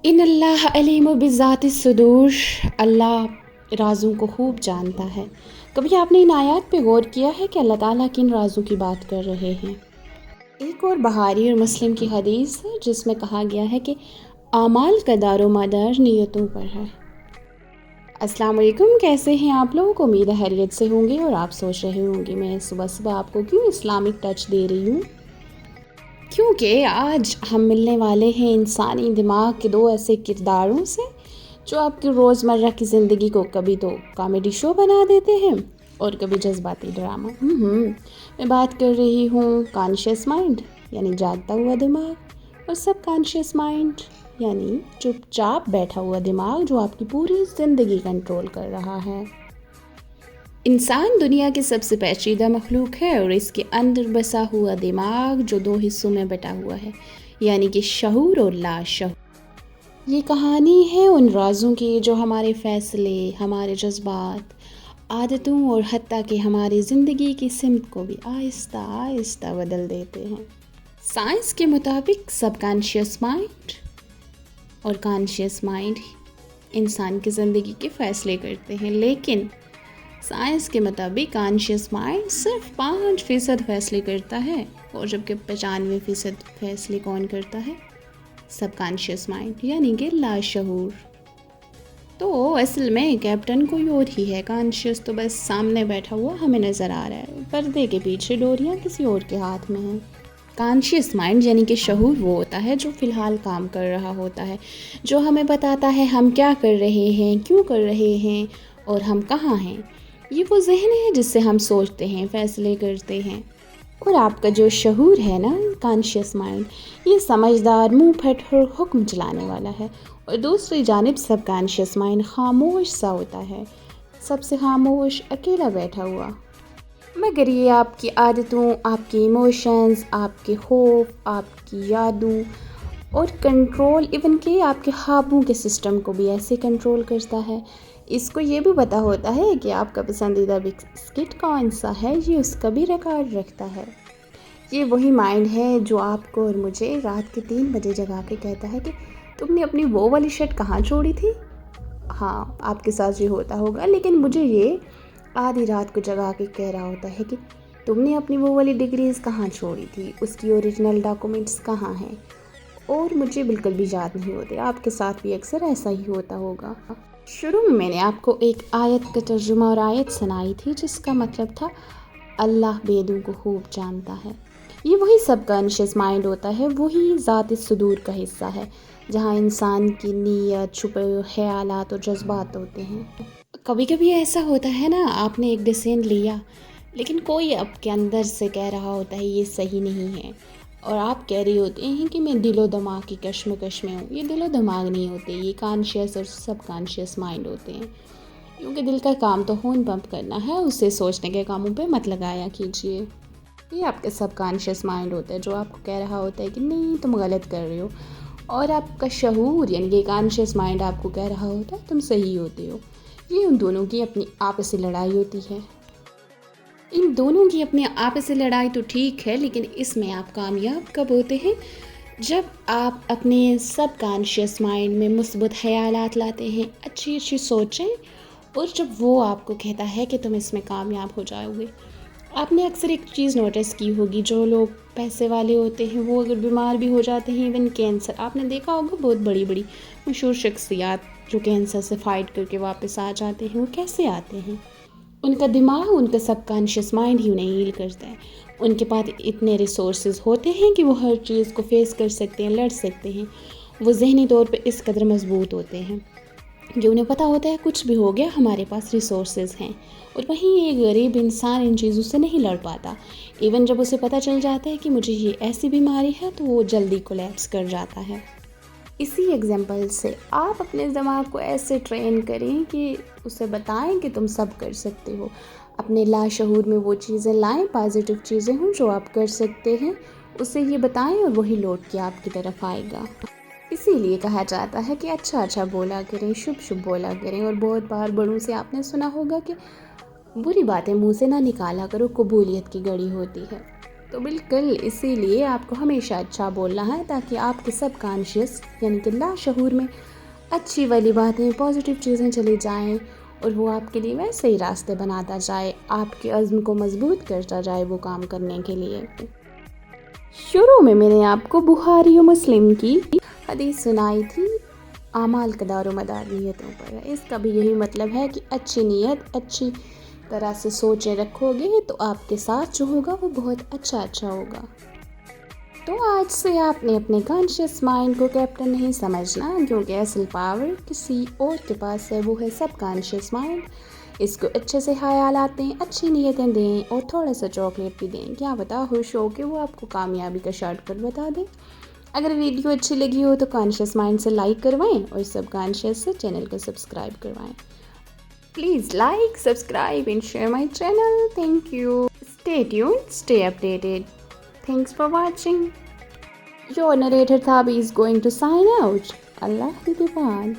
ان اللہ علیم بذات الصدور، اللہ رازوں کو خوب جانتا ہے۔ کبھی آپ نے ان آیات پہ غور کیا ہے کہ اللہ تعالیٰ کن رازوں کی بات کر رہے ہیں؟ ایک اور بخاری اور مسلم کی حدیث ہے جس میں کہا گیا ہے کہ اعمال کا دار و مدار نیتوں پر ہے۔ السلام علیکم، کیسے ہیں آپ لوگ؟ امید ہے خیریت سے ہوں گے اور آپ سوچ رہے ہوں گے میں صبح صبح آپ کو کیوں اسلامک ٹچ دے رہی ہوں، کیونکہ آج ہم ملنے والے ہیں انسانی دماغ کے دو ایسے کرداروں سے جو آپ کی روزمرہ کی زندگی کو کبھی تو کامیڈی شو بنا دیتے ہیں اور کبھی جذباتی ڈرامہ۔ میں بات کر رہی ہوں کانشیس مائنڈ یعنی جاگتا ہوا دماغ، اور سب کانشیس مائنڈ یعنی چپ چاپ بیٹھا ہوا دماغ جو آپ کی پوری زندگی کنٹرول کر رہا ہے۔ انسان دنیا کی سب سے پیچیدہ مخلوق ہے اور اس کے اندر بسا ہوا دماغ جو دو حصوں میں بٹا ہوا ہے یعنی کہ شعور اور لا شعور۔ یہ کہانی ہے ان رازوں کی جو ہمارے فیصلے، ہمارے جذبات، عادتوں اور حتیٰ کہ ہماری زندگی کی سمت کو بھی آہستہ آہستہ بدل دیتے ہیں۔ سائنس کے مطابق سب کانشیس مائنڈ اور کانشیس مائنڈ انسان کی زندگی کے فیصلے کرتے ہیں، لیکن سائنس کے مطابق کانشیس مائنڈ صرف 5% فیصلے کرتا ہے اور جبکہ 95% فیصلے کون کرتا ہے؟ سب کانشیس مائنڈ یعنی کہ لاشعور۔ تو اصل میں کیپٹن کوئی اور ہی ہے، کانشیس تو بس سامنے بیٹھا ہوا ہمیں نظر آ رہا ہے، پردے کے پیچھے ڈوریاں کسی اور کے ہاتھ میں ہیں۔ کانشیس مائنڈ یعنی کہ شعور وہ ہوتا ہے جو فی الحال کام کر رہا ہوتا ہے، جو ہمیں بتاتا ہے ہم کیا کر رہے ہیں، کیوں کر رہے ہیں اور ہم کہاں ہیں۔ یہ وہ ذہن ہے جس سے ہم سوچتے ہیں، فیصلے کرتے ہیں۔ اور آپ کا جو شعور ہے نا، کانشیس مائنڈ، یہ سمجھدار، منہ پھٹ اور حکم چلانے والا ہے، اور دوسری جانب سب کانشیس مائنڈ خاموش سا ہوتا ہے، سب سے خاموش، اکیلا بیٹھا ہوا، مگر یہ آپ کی عادتوں، آپ کی ایموشنز، آپ کے خوف، آپ کی یادوں اور کنٹرول، ایون کہ آپ کے خوابوں کے سسٹم کو بھی ایسے کنٹرول کرتا ہے۔ اس کو یہ بھی پتہ ہوتا ہے کہ آپ کا پسندیدہ بسکٹ کون سا ہے، یہ اس کا بھی ریکارڈ رکھتا ہے۔ یہ وہی مائنڈ ہے جو آپ کو اور مجھے رات کے 3 بجے جگا کے کہتا ہے کہ تم نے اپنی وہ والی شرٹ کہاں چھوڑی تھی؟ ہاں، آپ کے ساتھ یہ ہوتا ہوگا، لیکن مجھے یہ آدھی رات کو جگا کے کہہ رہا ہوتا ہے کہ تم نے اپنی وہ والی ڈگریز کہاں چھوڑی تھی، اس کی اوریجنل ڈاکومنٹس کہاں ہیں، اور مجھے بالکل بھی یاد نہیں ہوتے۔ آپ کے ساتھ بھی اکثر ایسا ہی ہوتا ہوگا۔ شروع میں نے آپ کو ایک آیت کا ترجمہ اور آیت سنائی تھی جس کا مطلب تھا اللہ بیدوں کو خوب جانتا ہے۔ یہ وہی سب کانشیس مائنڈ ہوتا ہے، وہی ذات صدور کا حصہ ہے جہاں انسان کی نیت، چھپے ہوئے خیالات اور جذبات ہوتے ہیں۔ کبھی کبھی ایسا ہوتا ہے نا، آپ نے ایک ڈیسیژن لیا لیکن کوئی آپ کے اندر سے کہہ رہا ہوتا ہے یہ صحیح نہیں ہے، اور آپ کہہ رہے ہوتے ہیں کہ میں دل و دماغ کی کشمکش میں ہوں۔ یہ دل و دماغ نہیں ہوتے، یہ کانشیس اور سب کانشیس مائنڈ ہوتے ہیں، کیونکہ دل کا کام تو خون پمپ کرنا ہے، اسے سوچنے کے کاموں پہ مت لگایا کیجیے۔ یہ آپ کا سب کانشیس مائنڈ ہوتا ہے جو آپ کو کہہ رہا ہوتا ہے کہ نہیں تم غلط کر رہے ہو، اور آپ کا شعور یعنی کہ کانشیس مائنڈ آپ کو کہہ رہا ہوتا ہے تم صحیح ہوتے ہو۔ یہ ان دونوں کی اپنی آپسی لڑائی ہوتی ہے۔ ان دونوں کی اپنی آپسی لڑائی تو ٹھیک ہے، لیکن اس میں آپ کامیاب کب ہوتے ہیں؟ جب آپ اپنے سب کانشیس مائنڈ میں مثبت خیالات لاتے ہیں، اچھی اچھی سوچیں، اور جب وہ آپ کو کہتا ہے کہ تم اس میں کامیاب ہو جاؤ گے۔ آپ نے اکثر ایک چیز نوٹس کی ہوگی، جو لوگ پیسے والے ہوتے ہیں وہ اگر بیمار بھی ہو جاتے ہیں، ایون کینسر، آپ نے دیکھا ہوگا بہت بڑی بڑی مشہور شخصیات جو کینسر سے فائٹ کر کے واپس آ جاتے ہیں، وہ کیسے آتے ہیں؟ ان کا دماغ، ان کا سب کانشیس مائنڈ ہی انہیں ہیل کرتا ہے۔ ان کے پاس اتنے ریسورسز ہوتے ہیں کہ وہ ہر چیز کو فیس کر سکتے ہیں، لڑ سکتے ہیں۔ وہ ذہنی طور پہ اس قدر مضبوط ہوتے ہیں کہ انہیں پتہ ہوتا ہے کچھ بھی ہو گیا ہمارے پاس ریسورسز ہیں، اور وہیں ایک غریب انسان ان چیزوں سے نہیں لڑ پاتا۔ ایون جب اسے پتہ چل جاتا ہے کہ مجھے یہ ایسی بیماری ہے تو وہ جلدی کولیپس کر جاتا ہے۔ اسی ایگزامپل سے آپ اپنے دماغ کو ایسے ٹرین کریں کہ اسے بتائیں کہ تم سب کر سکتے ہو، اپنے لاشعور میں وہ چیزیں لائیں، پازیٹیو چیزیں ہوں جو آپ کر سکتے ہیں، اسے یہ بتائیں اور وہی لوٹ کے آپ کی طرف آئے گا۔ اسی لیے کہا جاتا ہے کہ اچھا اچھا بولا کریں، شبھ شبھ بولا کریں، اور بہت بار بڑوں سے آپ نے سنا ہوگا کہ بری باتیں منہ سے نہ نکالا کرو، قبولیت کی گڑی ہوتی ہے۔ تو بالکل اسی لیے آپ کو ہمیشہ اچھا بولنا ہے تاکہ آپ کے سب کانشیس یعنی کہ لاشعور میں اچھی والی باتیں پازیٹیو چیزیں چلی جائیں اور وہ آپ کے لیے ویسے ہی راستے بناتا جائے، آپ کے عزم کو مضبوط کرتا جائے وہ کام کرنے کے لیے۔ شروع میں نے آپ کو بخاری و مسلم کی حدیث سنائی تھی، اعمال کا دار و مدار نیتوں پر ہے۔ اس کا بھی یہی مطلب ہے کہ اچھی نیت، اچھی طرح سے سوچیں رکھو گے تو آپ کے ساتھ جو ہوگا وہ بہت اچھا ہوگا۔ تو آج سے آپ نے اپنے کانشیس مائنڈ کو کیپٹن نہیں سمجھنا، کیونکہ اصل پاور کسی اور کے پاس ہے، وہ ہے سب کانشیس مائنڈ۔ اس کو اچھے سے خیالات دیں، اچھی نیتیں دیں اور تھوڑا سا چاکلیٹ بھی دیں، کیا پتا خوش ہو کہ وہ آپ کو کامیابی کا شارٹ کٹ بتا دیں۔ اگر ویڈیو اچھی لگی ہو تو کانشیس مائنڈ سے لائک کروائیں اور سب کانشیس سے چینل کو سبسکرائب کروائیں۔ Please like, subscribe and share my channel. Thank you. Stay tuned, stay updated. Thanks for watching. Your narrator Thabi is going to sign out. Allah Nigehban.